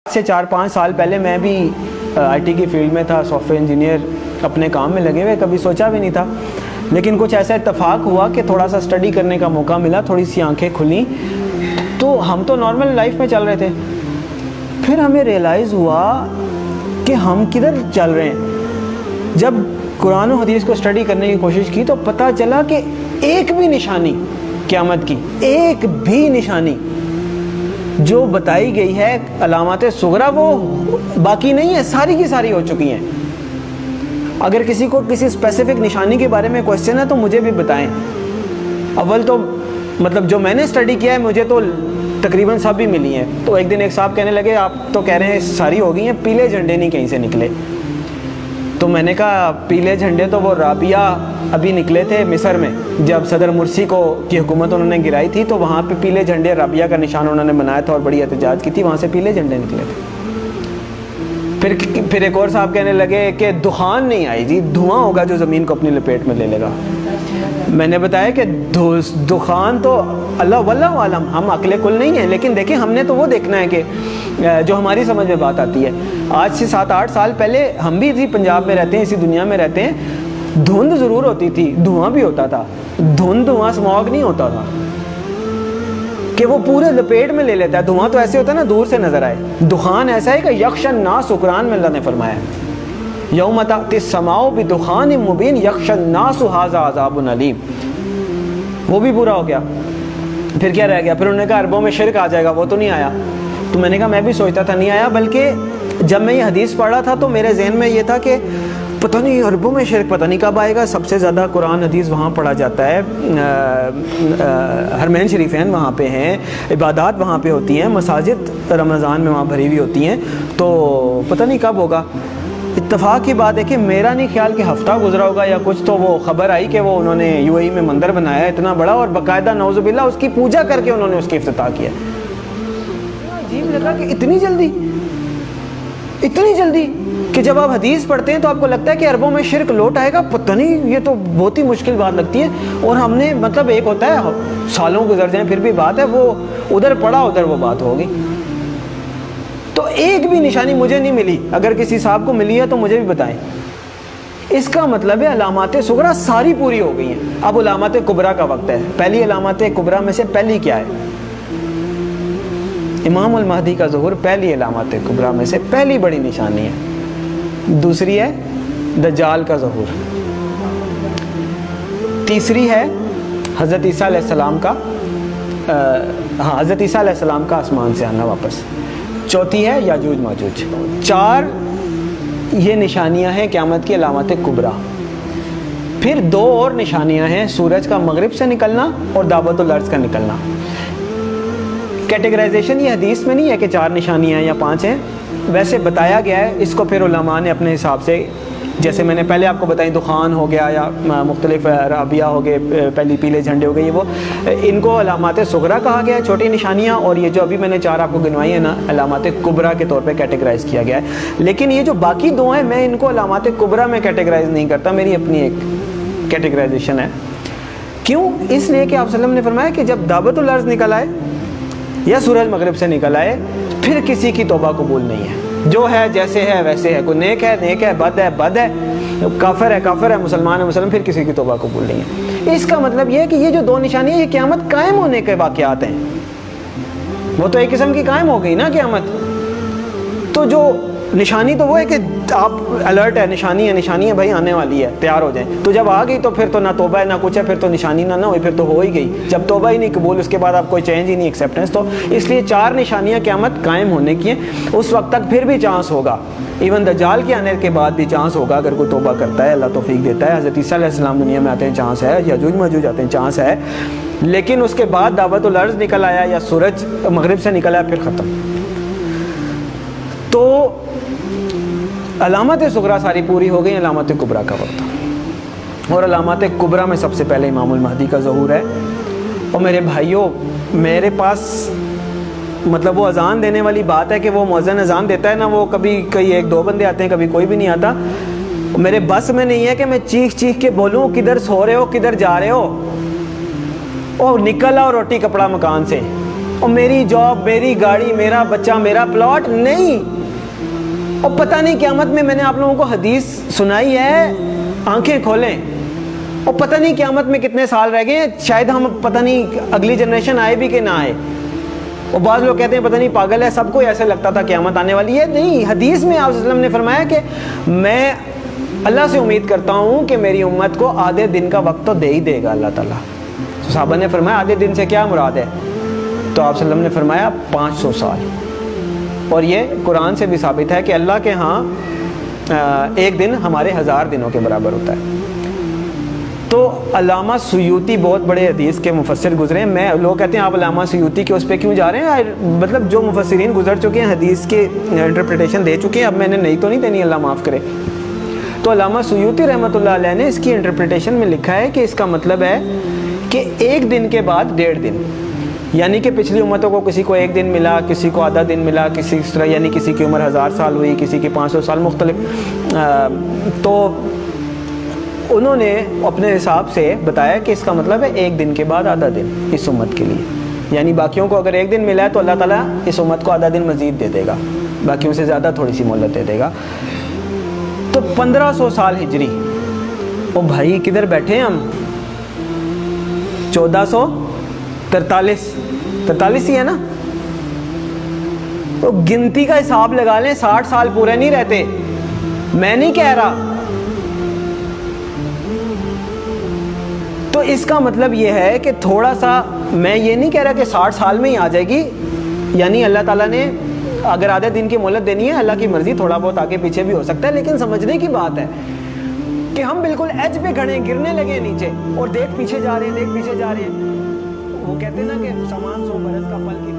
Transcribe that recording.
سے 4-5 سال پہلے میں بھی آئی ٹی کی فیلڈ میں تھا، سافٹ ویئر انجینئر، اپنے کام میں لگے ہوئے، کبھی سوچا بھی نہیں تھا، لیکن کچھ ایسا اتفاق ہوا کہ تھوڑا سا اسٹڈی کرنے کا موقع ملا، تھوڑی سی آنکھیں کھلیں، تو ہم تو نارمل لائف میں چل رہے تھے، پھر ہمیں ریئلائز ہوا کہ ہم کدھر چل رہے ہیں۔ جب قرآن و حدیث کو اسٹڈی کرنے کی کوشش کی تو پتہ چلا کہ ایک بھی نشانی قیامت کی، ایک بھی نشانی جو بتائی گئی ہے علامات صغریٰ وہ باقی نہیں ہے، ساری کی ساری ہو چکی ہیں۔ اگر کسی کو کسی اسپیسیفک نشانی کے بارے میں کوشچن ہے تو مجھے بھی بتائیں۔ اول تو مطلب جو میں نے اسٹڈی کیا ہے مجھے تو تقریباً سب بھی ملی ہیں۔ تو ایک دن ایک صاحب کہنے لگے آپ تو کہہ رہے ہیں ساری ہو گئی ہیں، پیلے جھنڈے نہیں کہیں سے نکلے۔ تو میں نے کہا پیلے جھنڈے تو وہ رابعہ ابھی نکلے تھے مصر میں، جب صدر مرسی کی حکومت انہوں نے گرائی تھی تو وہاں پہ پیلے جھنڈے رابعہ کا نشان انہوں نے بنایا تھا اور بڑی احتجاج کی تھی، وہاں سے پیلے جھنڈے نکلے تھے۔ پھر ایک اور صاحب کہنے لگے کہ دخان نہیں آئی جی، دھواں ہوگا جو زمین کو اپنی لپیٹ میں لے لے گا۔ میں نے بتایا کہ دخان تو اللہ واللہ عالم، ہم عقل کل نہیں ہیں، لیکن دیکھیں ہم نے تو وہ دیکھنا ہے کہ جو ہماری سمجھ میں بات آتی ہے۔ آج سے 7-8 سال پہلے ہم بھی اسی پنجاب میں رہتے ہیں، اسی دنیا میں رہتے ہیں، دھند ضرور ہوتی تھی، دھواں بھی ہوتا تھا، دھواں اسموگ نہیں ہوتا تھا کہ وہ پورے لپیٹ میں لے لیتا ہے۔ دھواں تو ایسے ہوتا ہے نا دور سے نظر آئے، دخان ایسا ہے کہ یخشى الناس، قرآن میں اللہ نے فرمایا یوم تأتی السماء بدخان مبین یخشى الناس ھذا عذاب علیم، وہ بھی برا ہو گیا۔ پھر کیا رہ گیا؟ پھر انہوں نے کہا عربوں میں شرک آ جائے گا، وہ تو نہیں آیا۔ تو میں نے کہا میں بھی سوچتا تھا نہیں آیا، بلکہ جب میں یہ حدیث پڑھ رہا تھا تو میرے ذہن میں یہ تھا کہ پتہ نہیں عربوں میں شرک پتہ نہیں کب آئے گا۔ سب سے زیادہ قرآن حدیث وہاں پڑھا جاتا ہے، حرمین شریفین وہاں پہ ہیں، عبادات وہاں پہ ہوتی ہیں، مساجد رمضان میں وہاں بھری ہوئی ہوتی ہیں، تو پتہ نہیں کب ہوگا۔ اتفاق کی بات ہے کہ میرا نہیں خیال کہ ہفتہ گزرا ہوگا یا کچھ، تو وہ خبر آئی کہ وہ انہوں نے یو اے ای میں مندر بنایا ہے اتنا بڑا، اور باقاعدہ نعوذ باللہ اس کی پوجا کر کے انہوں نے اس کی افتتاح کیا۔ عجیب لگا کہ اتنی جلدی کہ جب آپ حدیث پڑھتے ہیں تو آپ کو لگتا ہے کہ عربوں میں شرک لوٹ آئے گا، پتہ نہیں، یہ تو بہت ہی مشکل بات لگتی ہے۔ اور ہم نے مطلب ایک ہوتا ہے سالوں گزر جائیں پھر بھی بات ہے، وہ ادھر پڑا ادھر وہ بات ہوگی۔ تو ایک بھی نشانی مجھے نہیں ملی، اگر کسی صاحب کو ملی ہے تو مجھے بھی بتائیں۔ اس کا مطلب ہے علامات صغریٰ ساری پوری ہو گئی ہیں، اب علامات کبریٰ کا وقت ہے۔ پہلی علامات کبریٰ میں سے پہلی کیا ہے؟ امام المہدی کا ظہور پہلی علامات کبریٰ میں سے پہلی بڑی نشانی ہے۔ دوسری ہے دجال کا ظہور، تیسری ہے حضرت عیسیٰ علیہ السلام کا حضرت عیسیٰ علیہ السلام کا آسمان سے آنا واپس، چوتھی ہے یاجوج ماجوج۔ 4 یہ نشانیاں ہیں قیامت کی علامات کبریٰ۔ پھر 2 اور نشانیاں ہیں، سورج کا مغرب سے نکلنا اور دعوت الارض کا نکلنا۔ کیٹیگرائزیشن یہ حدیث میں نہیں ہے کہ 4 نشانیاں ہیں یا 5 ہیں، ویسے بتایا گیا ہے، اس کو پھر علماء نے اپنے حساب سے، جیسے میں نے پہلے آپ کو بتائی دخان ہو گیا یا مختلف رابعہ ہو گئے، پہلی پیلے جھنڈے ہو گئے، یہ وہ ان کو علامات صغریٰ کہا گیا ہے، چھوٹی نشانیاں، اور یہ جو ابھی میں نے 4 آپ کو گنوائی ہیں نا علامات کبریٰ کے طور پہ کیٹیگرائز کیا گیا ہے۔ لیکن یہ جو باقی 2 ہیں میں ان کو علامات کبریٰ میں کیٹیگرائز نہیں کرتا، میری اپنی ایک کیٹیگرائزیشن ہے۔ کیوں؟ اس لیے کہ آپ صلی اللہ علیہ وسلم نے فرمایا کہ جب دعوت الارض نکل آئے یا سورج مغرب سے نکل آئے پھر کسی کی توبہ قبول نہیں ہے، جو ہے جیسے ہے ویسے ہے، کوئی نیک ہے نیک ہے، بد ہے بد ہے، کافر ہے کافر ہے، مسلمان ہے مسلمان، پھر کسی کی توبہ قبول نہیں ہے۔ اس کا مطلب یہ ہے کہ یہ جو 2 نشانیاں یہ قیامت قائم ہونے کے واقعات ہیں، وہ تو ایک قسم کی قائم ہو گئی نا قیامت۔ تو جو نشانی تو وہ ہے کہ آپ الرٹ ہے، نشانی ہے بھائی آنے والی ہے، تیار ہو جائیں۔ تو جب آ گئی تو پھر تو نہ توبہ ہے نہ کچھ ہے، پھر تو نشانی نہ ہوئی، پھر تو ہو ہی گئی۔ جب توبہ ہی نہیں قبول، اس کے بعد آپ کوئی چینج ہی نہیں، ایکسیپٹنس۔ تو اس لیے 4 نشانیاں قیامت قائم ہونے کی ہیں، اس وقت تک پھر بھی چانس ہوگا، ایون دجال کے آنے کے بعد بھی چانس ہوگا اگر کوئی توبہ کرتا ہے، اللہ توفیق دیتا ہے۔ حضرت عیسیٰ علیہ السلام دنیا میں آتے ہیں، چانس ہے، یاجوج ماجوج آتے ہیں، چانس ہے، لیکن اس کے بعد دعوت الارض نکل آیا یا سورج مغرب سے نکل آیا، پھر ختم۔ تو علامات صغریٰ ساری پوری ہو گئی، علامات کبریٰ کا وقت، اور علامات کبریٰ میں سب سے پہلے امام المہدی کا ظہور ہے۔ اور میرے بھائیوں، میرے پاس مطلب وہ اذان دینے والی بات ہے کہ وہ مؤذن اذان دیتا ہے نا، وہ کبھی کئی 1-2 بندے آتے ہیں، کبھی کوئی بھی نہیں آتا، میرے بس میں نہیں ہے کہ میں چیخ کے بولوں کدھر سو رہے ہو کدھر جا رہے ہو، اور نکل آؤ روٹی کپڑا مکان سے، اور میری جاب، میری گاڑی، میرا بچہ، میرا پلاٹ نہیں. اور پتہ نہیں قیامت میں نے آپ لوگوں کو حدیث سنائی ہے، آنکھیں کھولیں، اور پتہ نہیں قیامت میں کتنے سال رہ گئے ہیں، شاید ہم پتہ نہیں اگلی جنریشن آئے بھی کہ نہ آئے. اور بعض لوگ کہتے ہیں پتہ نہیں پاگل ہے، سب کو ایسے لگتا تھا قیامت آنے والی ہے. نہیں، حدیث میں آپ صلی اللہ علیہ وسلم نے فرمایا کہ میں اللہ سے امید کرتا ہوں کہ میری امت کو آدھے دن کا وقت تو دے ہی دے گا اللہ تعالیٰ. صحابہ نے فرمایا آدھے دن سے کیا مراد ہے؟ تو آپ صلی اللہ علیہ وسلم نے فرمایا 500 سال. اور یہ قرآن سے بھی ثابت ہے کہ اللہ کے ہاں ایک دن ہمارے 1000 دنوں کے برابر ہوتا ہے. تو علامہ سیوطی بہت بڑے حدیث کے مفسر گزرے ہیں. لوگ کہتے ہیں آپ علامہ سیوطی کے اس پہ کیوں جا رہے ہیں؟ مطلب جو مفسرین گزر چکے ہیں حدیث کے انٹرپریٹیشن دے چکے ہیں، اب میں نے نئی تو نہیں دینی، اللہ معاف کرے. تو علامہ سیوطی رحمۃ اللہ علیہ نے اس کی انٹرپریٹیشن میں لکھا ہے کہ اس کا مطلب ہے کہ ایک دن کے بعد 1.5 دن، یعنی کہ پچھلی امتوں کو کسی کو 1 دن ملا، کسی کو آدھا دن ملا، کسی اس طرح، یعنی کسی کی عمر 1000 سال ہوئی، کسی کی 500 سال، مختلف. تو انہوں نے اپنے حساب سے بتایا کہ اس کا مطلب ہے 1 دن کے بعد آدھا دن اس امت کے لیے. یعنی باقیوں کو اگر 1 دن ملا ہے تو اللہ تعالیٰ اس امت کو آدھا دن مزید دے دے گا، باقیوں سے زیادہ تھوڑی سی مہلت دے دے گا. تو 1500 سال ہجری. او بھائی کدھر بیٹھے ہیں ہم؟ 1443 ہی ہے نا. تو گنتی کا حساب لگا لیں، 60 سال پورے نہیں رہتے. میں نہیں کہہ رہا. تو اس کا مطلب یہ ہے کہ تھوڑا سا، میں یہ نہیں کہہ رہا کہ 60 سال میں ہی آ جائے گی. یعنی اللہ تعالیٰ نے اگر آدھے دن کی مہلت دینی ہے، اللہ کی مرضی، تھوڑا بہت آگے پیچھے بھی ہو سکتا ہے. لیکن سمجھنے کی بات ہے کہ ہم بالکل ایج پہ کھڑے ہیں، گرنے لگے نیچے، اور دیکھ پیچھے جا رہے ہیں، دیکھ پیچھے جا رہے ہیں. وہ کہتے ہیں نا کہ سامان 100 برس کا پل کی